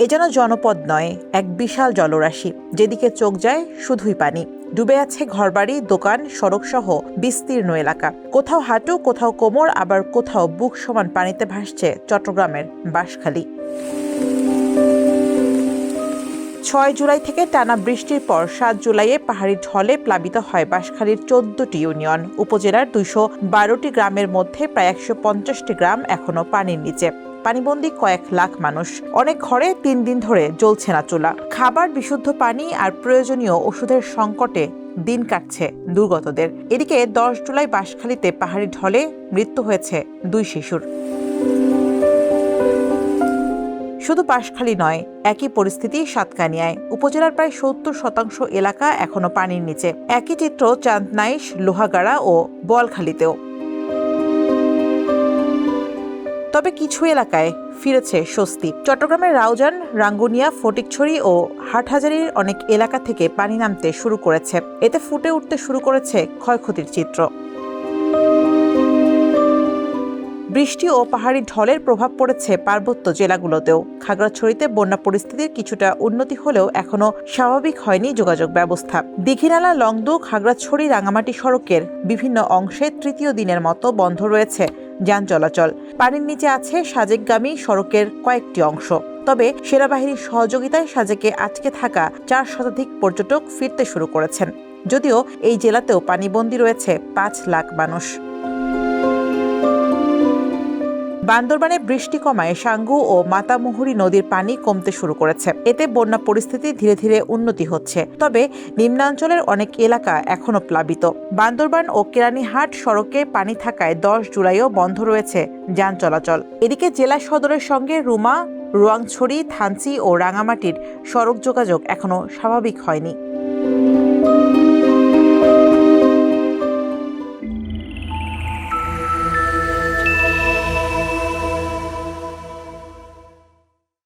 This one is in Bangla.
এ যেন জনপদ নয়, এক বিশাল জলরাশি, যেদিকে চোখ যায় শুধুই পানি। ডুবে আছে ঘরবাড়ি, দোকান, সড়ক সহ বিস্তীর্ণ এলাকা। কোথাও হাঁটু, কোথাও কোমর, আবার কোথাও বুক সমান পানিতে ভাসছে চট্টগ্রামের বাঁশখালী। ৬ জুলাই থেকে টানা বৃষ্টির পর ৭ জুলাইয়ে পাহাড়ি ঢলে প্লাবিত হয় বাঁশখালীর ১৪টি ইউনিয়ন। উপজেলার ২১২টি গ্রামের মধ্যে প্রায় ১৫০টি গ্রাম এখনো পানির নিচে। পানিবন্দী কয়েক লাখ মানুষ। অনেক ঘরে ৩ দিন ধরে জ্বলছে না চুলা। খাবার, বিশুদ্ধ পানি আর প্রয়োজনীয় ওষুধের সংকটে দিন কাটছে দুর্গতদের। এদিকে ১০ জুলাই বাঁশখালীতে পাহাড়ি ঢলে মৃত্যু হয়েছে ২ শিশুর। শুধু বাঁশখালী নয়, একই পরিস্থিতি সাতকানিয়ায়। উপজেলার প্রায় ৭০% এলাকা এখনো পানির নিচে। একই চিত্র চাঁদনাইশ, লোহাগাড়া ও বোয়ালখালীতেও। তবে কিছু এলাকায় ফিরেছে স্বস্তি। চট্টগ্রামের রাউজান, রাঙ্গুনিয়া, ফটিকছড়ি ও হাটহাজারীর অনেক এলাকা থেকে পানি নামতে শুরু করেছে। এতে ফুটে উঠতে শুরু করেছে ক্ষয়ক্ষতির চিত্র। বৃষ্টি ও পাহাড়ি ঢলের প্রভাব পড়েছে পার্বত্য জেলাগুলোতেও। খাগড়াছড়িতে বন্যা পরিস্থিতির কিছুটা উন্নতি হলেও এখনো স্বাভাবিক হয়নি যোগাযোগ ব্যবস্থা। দীঘিনালা, লংদু, খাগড়াছড়ি, রাঙামাটি সড়কের বিভিন্ন অংশে তৃতীয় দিনের মতো বন্ধ রয়েছে যান চলাচল। পানির নিচে আছে সাজেকগামী সড়কের কয়েকটি অংশ। তবে সেনাবাহিনীর সহযোগিতায় সাজেকে আটকে থাকা ৪ শতাধিক পর্যটক ফিরতে শুরু করেছেন। যদিও এই জেলাতেও পানিবন্দী রয়েছে ৫ লাখ মানুষ। বান্দরবানে বৃষ্টি কমায় সাঙ্গু ও মাতামুহুরী নদীর পানি কমতে শুরু করেছে। এতে বন্যা পরিস্থিতি ধীরে ধীরে উন্নতি হচ্ছে। তবে নিম্নাঞ্চলের অনেক এলাকা এখনো প্লাবিত। বান্দরবান ও কেরানীহাট সড়কে পানি থাকায় ১০ জুলাইও বন্ধ রয়েছে যান চলাচল। এদিকে জেলা সদরের সঙ্গে রুমা, রোয়াংছড়ি, থানচি ও রাঙামাটির সড়ক যোগাযোগ এখনো স্বাভাবিক হয়নি।